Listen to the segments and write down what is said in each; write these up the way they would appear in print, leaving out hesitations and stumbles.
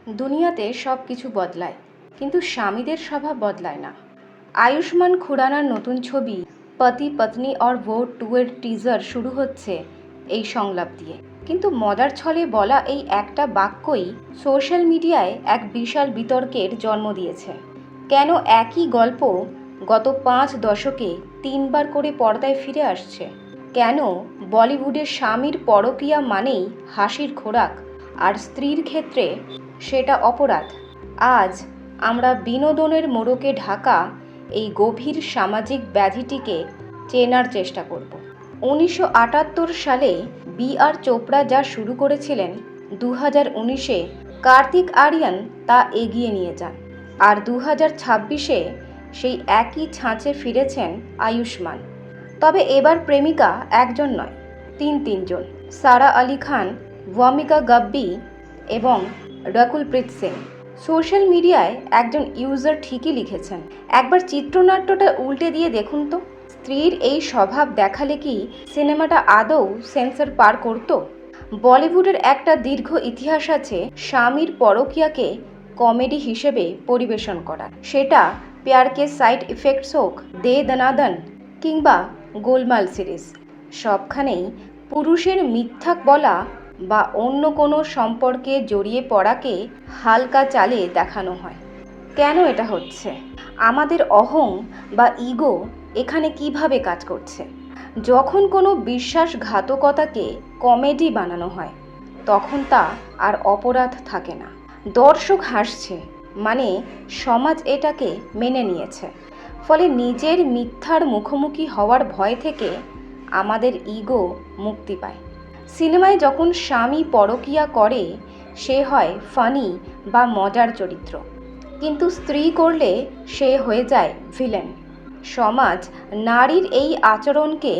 দুনিয়াতে সব কিছু বদলায়, কিন্তু স্বামীদের স্বভাব বদলায় না। আয়ুষ্মান খুরানার নতুন ছবি পতি পত্নী और वो 2 এর টিজার শুরু হচ্ছে এই সংলাপ দিয়ে। কিন্তু মজার ছলে বলা এই একটা বাক্যই সোশ্যাল মিডিয়ায় এক বিশাল বিতর্কের জন্ম দিয়েছে। কেন একই গল্প গত 5 দশকে 3বার করে পর্দায় ফিরে আসছে? কেন বলিউডের স্বামীর পরকীয়া মানেই হাসির খোরাক, আর স্ত্রীর ক্ষেত্রে সেটা অপরাধ? আজ আমরা বিনোদনের মোড়কে ঢাকা এই গভীর সামাজিক ব্যাধিটিকে চেনার চেষ্টা করব। 1978 সালে বি.আর. চোপড়া যা শুরু করেছিলেন, 2019-এ কার্তিক আরিয়ান তা এগিয়ে নিয়ে যান। আর 2026-এ সেই একই ছাঁচে ফিরেছেন আয়ুষ্মান। তবে এবার প্রেমিকা একজন নয়, তিনজন। সারা আলি খান, ভূমিকা গাব্বি এবং রকুলপ্রীত সিং। সোশ্যাল মিডিয়ায় একজন ইউজার ঠিকই লিখেছেন, একবার চিত্রনাট্যটা উল্টে দিয়ে দেখুন তো, স্ত্রীর এই স্বভাব দেখালে কি সিনেমাটা আদৌ সেন্সর পার করত? বলিউডের একটা দীর্ঘ ইতিহাস আছে স্বামীর পরকীয়াকে কমেডি হিসেবে পরিবেশন করা। সেটা প্যার কে সাইড ইফেক্টস হোক, দে দনাদন কিংবা গোলমাল সিরিজ, সবখানেই পুরুষের মিথ্যা বলা বা অন্য কোনো সম্পর্কে জড়িয়ে পড়াকে হালকা চালে দেখানো হয়। কেন এটা হচ্ছে? আমাদের অহং বা ইগো এখানে কিভাবে কাজ করছে? যখন কোনো বিশ্বাসঘাতকতাকে কমেডি বানানো হয়, তখন তা আর অপরাধ থাকে না। দর্শক হাসছে মানে সমাজ এটাকে মেনে নিয়েছে। ফলে নিজের মিথ্যার মুখোমুখি হওয়ার ভয় থেকে আমাদের ইগো মুক্তি পায়। সিনেমায় যখন স্বামী পরকীয়া করে, সে হয় ফানি বা মজার চরিত্র, কিন্তু স্ত্রী করলে সে হয়ে যায় ভিলেন। সমাজ নারীর এই আচরণকে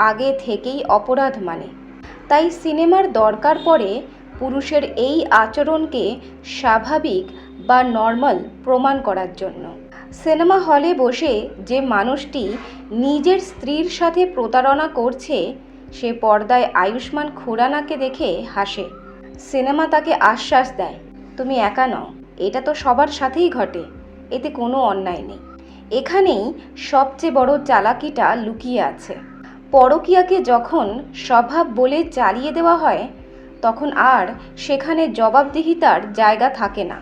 আগে থেকেই অপরাধ মানে। তাই সিনেমার দরকার পড়ে পুরুষের এই আচরণকে স্বাভাবিক বা নর্মাল প্রমাণ করার জন্য। সিনেমা হলে বসে যে মানুষটি নিজের স্ত্রীর সাথে প্রতারণা করছে, সে পর্দায় আয়ুষ্মান খুরানাকে দেখে হাসে। সিনেমা তাকে আশ্বাস দেয়, তুমি একা নও, এটা তো সবার সাথেই ঘটে, এতে কোনো অন্যায় নেই। এখানেই সবচেয়ে বড় চালাকিটা লুকিয়ে আছে। পরকীয়াকে যখন স্বভাব বলে চালিয়ে দেওয়া হয়, তখন আর সেখানে জবাবদিহিতার জায়গা থাকে না,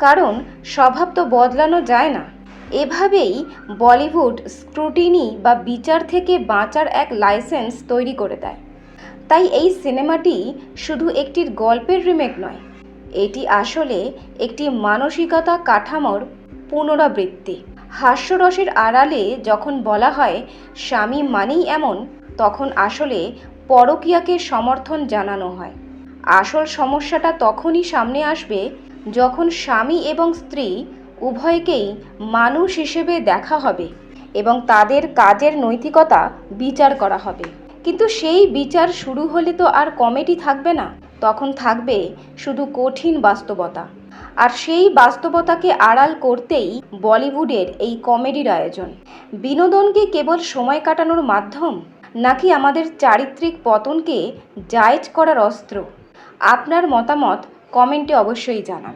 কারণ স্বভাব তো বদলানো যায় না। এভাবেই বলিউড স্ক্রুটিনি বা বিচার থেকে বাঁচার এক লাইসেন্স তৈরি করে দেয়। তাই এই সিনেমাটি শুধু একটি গল্পের রিমেক নয়, এটি আসলে একটি মানসিকতা কাঠামোর পুনরাবৃত্তি। হাস্যরসের আড়ালে যখন বলা হয় স্বামী মানেই এমন, তখন আসলে পরকীয়াকে সমর্থন জানানো হয়। আসল সমস্যাটা তখনই সামনে আসবে যখন স্বামী এবং স্ত্রী উভয়কেই মানুষ হিসেবে দেখা হবে এবং তাদের কাজের নৈতিকতা বিচার করা হবে। কিন্তু সেই বিচার শুরু হলে তো আর কমেডি থাকবে না, তখন থাকবে শুধু কঠিন বাস্তবতা। আর সেই বাস্তবতাকে আড়াল করতেই বলিউডের এই কমেডির আয়োজন। বিনোদন কি কেবল সময় কাটানোর মাধ্যম, নাকি আমাদের চারিত্রিক পতনকে জায়েজ করার অস্ত্র? আপনার মতামত কমেন্টে অবশ্যই জানান।